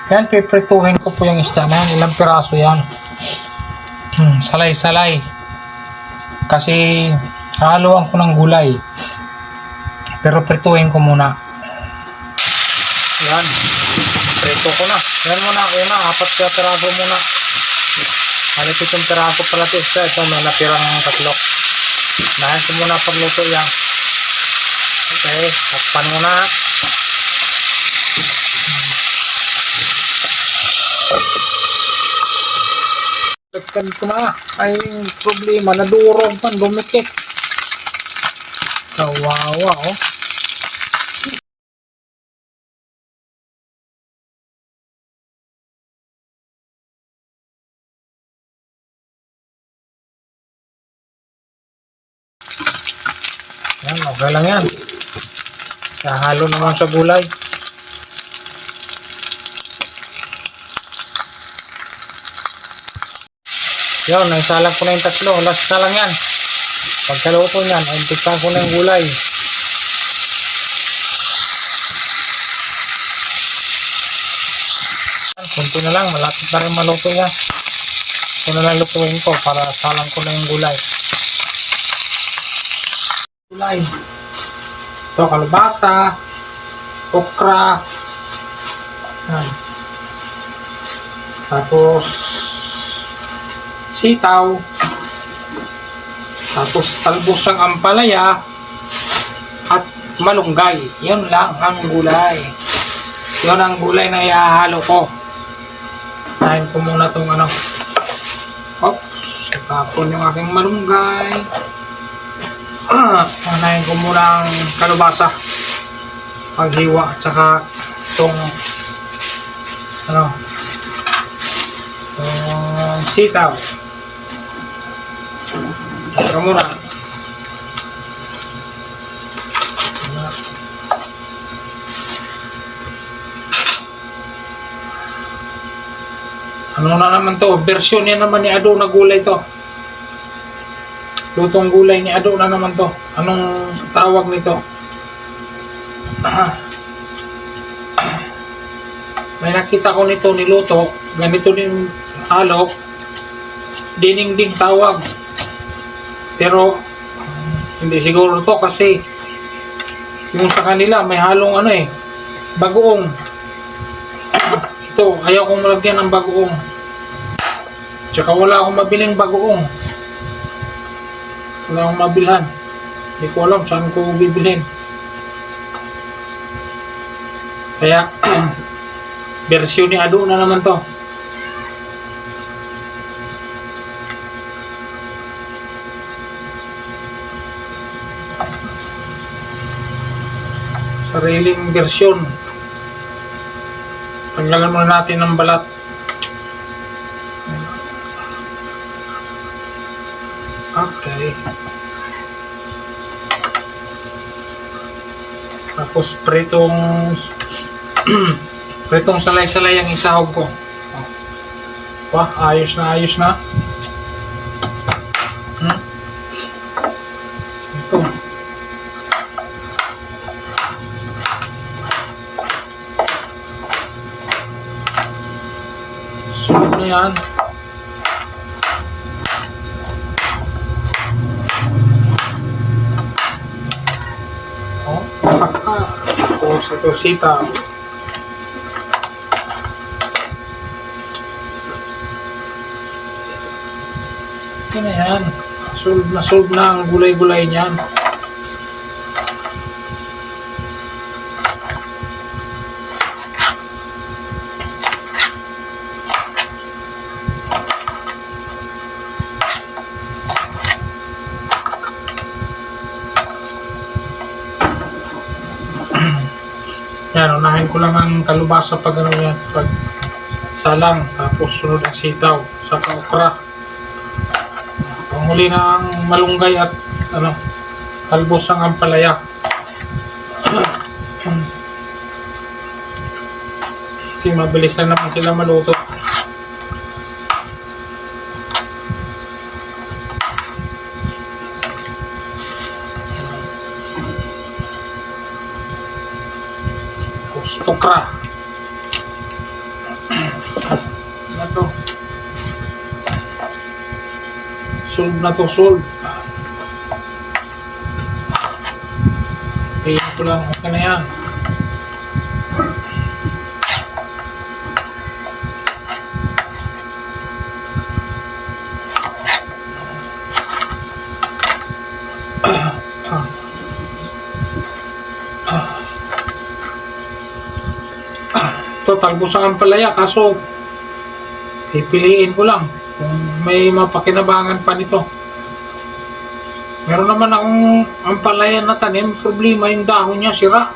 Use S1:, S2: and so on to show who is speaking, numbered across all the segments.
S1: Yan, piprituhin ko po yung isda na yan. Ilang piraso yan. Salay-salay. Kasi haluan ko ng gulay. Pero prituhin ko muna. Yan. Prito ko na. Yan muna. Una, 4 na piraso muna. Halit itong piraso pala ito. Ito may napirang 3. Nahin ko muna pagluto yan. Okay. Takpan muna. Takpan ko na. Ay problema. Nadurog pa. Dumikit. Kawawa oh. Yan, okay lang yan. Halo naman sa gulay. Yun, naisalang ko na yung 3. Last na lang yan. Pagkaluto nyan, umpisan ko na yung gulay. Kunti na lang, malapit na rin maluto yan. Ito na lang lutuin ko para salang ko na yung gulay. Gulay. Ito, kalabasa, okra, yan. Tapos sitaw, tapos talbosang ampalaya at malunggay. Yun lang ang gulay. Yun ang gulay na ihahalo ko. Tahin ko muna itong ano. Oops, tapon yung aking malunggay. Anahin ko muna ang kalabasa, paghiwa, at saka itong ano, itong sitaw. Ito muna. Ano na naman to? Version yan naman ni Ado na gulay to. Lutong gulay ni Ado na naman to. Anong tawag nito? May nakita ko nito niluto. Ganito din halok. Dininding tawag. Pero hindi siguro to kasi yung sa kanila may halong ano eh, bagoong. Ito, ayaw kong malagyan ng bagoong. Tsaka wala akong mabiling bagoong. Wala akong mabilhan. Hindi ko alam saan ko bibilhin. Kaya version ni Ado na naman to. Sariling version. Tanggalan muna natin ng balat. Okay. Tapos pritong salay-salay ang isahog ko. Wah, ayos na, ayos na. Ito. Sunod na yan. Tapos ito sitaw. Ito na yan. Solve na ang gulay-gulay niyan. Yan, unahin ko lang ang kalubasa pag ano yan, pag salang, tapos sunod ang sitaw, saka okra. Panghuli na ang malunggay at ano, talbos ang ampalaya. Kasi mabilis na naman sila maluto. Okra. solve na to, solve. Okay, ito lang, okay na yan. Ito, talbos ang ampalaya, kaso pipiliin ko lang kung may mapakinabangan pa nito. Meron naman akong ampalaya na tanim, problema yung dahon niya, sira.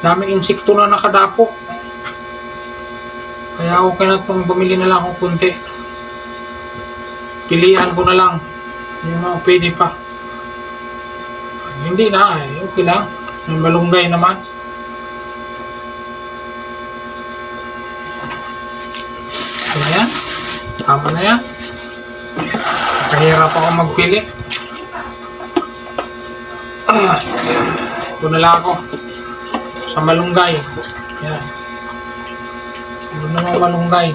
S1: Daming insekto na nakadapo. Kaya okay na itong bumili na lang ako kunti. Pilihan ko na lang yung mga pwede pa. Hindi na, okay lang. May malunggay naman. Ano yan? Tama na yan. Kahirap ako magpili. Ito na lang ako sa malunggay. Yan. Ito na mga malunggay.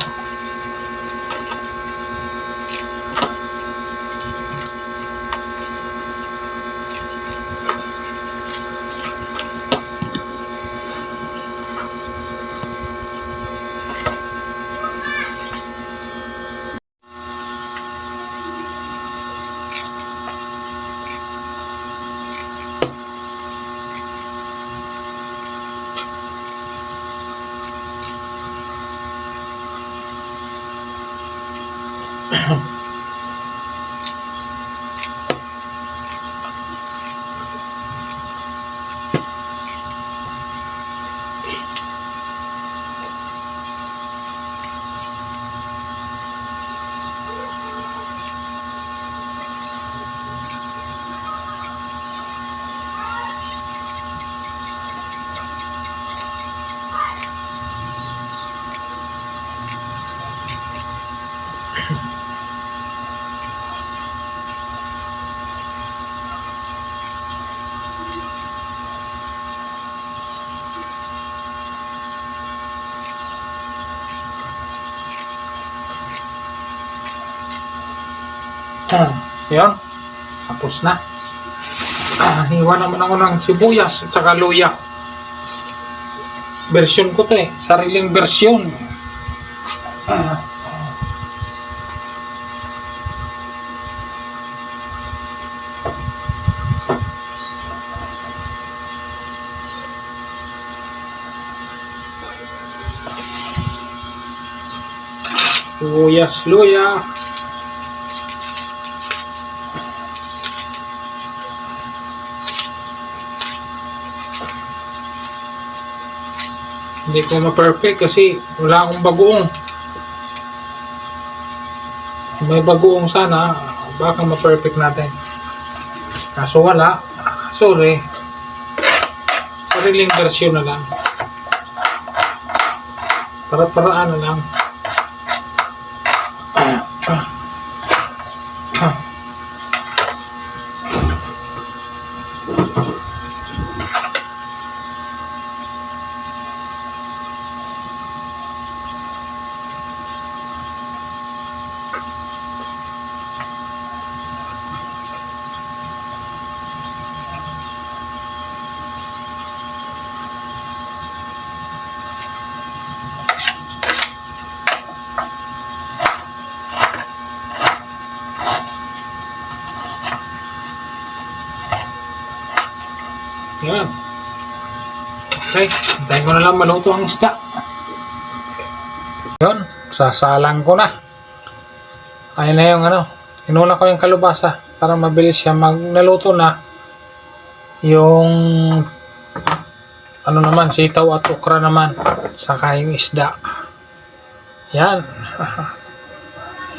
S1: Yun. Tapos na. Hiwa naman ako ng sibuyas at saka luya. Version ko to eh. Sariling version. Sibuyas, luya. Hindi ko ma-perfect kasi wala akong bagoong. Kung may bagoong sana, baka ma-perfect natin. Kaso wala. Sorry. Sariling version na lang. Para-paraan na lang. Yan. Okay, hintayin ko na lang maluto ang isda. Yun, sasalang ko na. Ayun na yung inuna ko yung kalubasa para mabilis siya naluto na. Yung naman, sitaw at okra naman. Saka yung isda. Yan.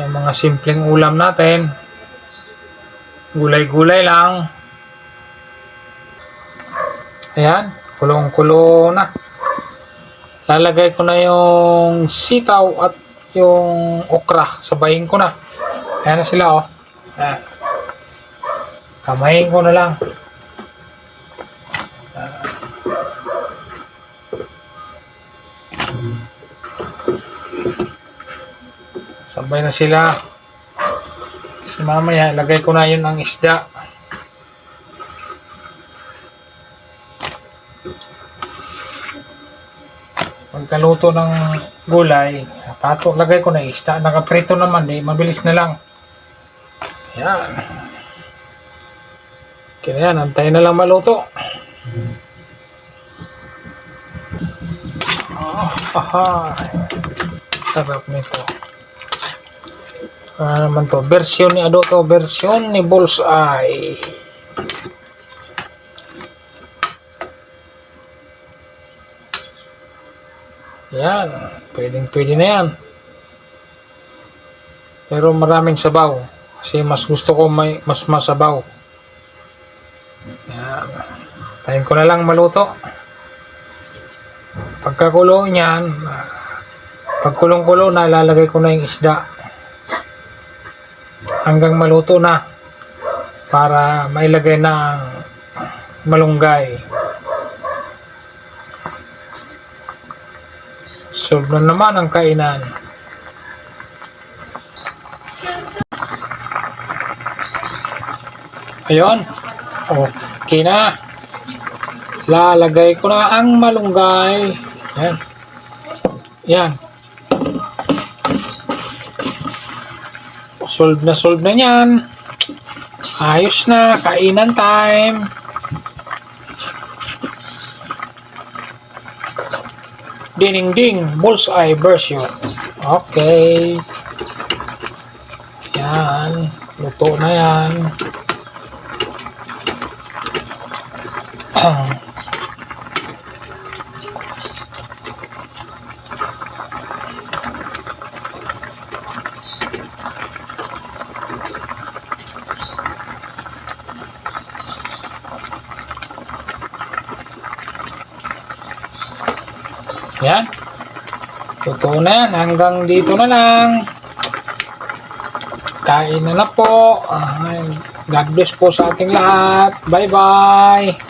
S1: Yung mga simpleng ulam natin. Gulay-gulay lang. Ayan, kulong-kulo na. Lalagay ko na yung sitaw at yung okra. Sabayin ko na. Ayan na sila, oh. Ayan. Kamayin ko na lang. Sabay na sila. Kasi mamaya, lagay ko na yun ang isda. Pagkaluto ng gulay, pato, lagay ko na isda. Nakaprito naman eh, mabilis na lang. Yan. Kaya yan, antayin na lang maluto. Aha. Sarap nito. Naman to, version ni Ado to, version ni Bullseye. Yan, pwede na yan. Pero maraming sabaw. Kasi mas gusto ko mas masabaw. Yan. Tayin ko na lang maluto. Pagkakulo niyan, pagkulong-kulo na, lalagay ko na yung isda. Hanggang maluto na. Para mailagay na ang malunggay. Solve na naman ang kainan. Ayun. Okay na. Lalagay ko na ang malunggay. Yan. Yan. Solve na yan. Ayos na. Kainan time. Ding-ding, Bullseye version. Okay. Yan. Luto na yan. Yan. Totoo na yan. Hanggang dito na lang. Kain na po. God bless po sa ating lahat. Bye-bye.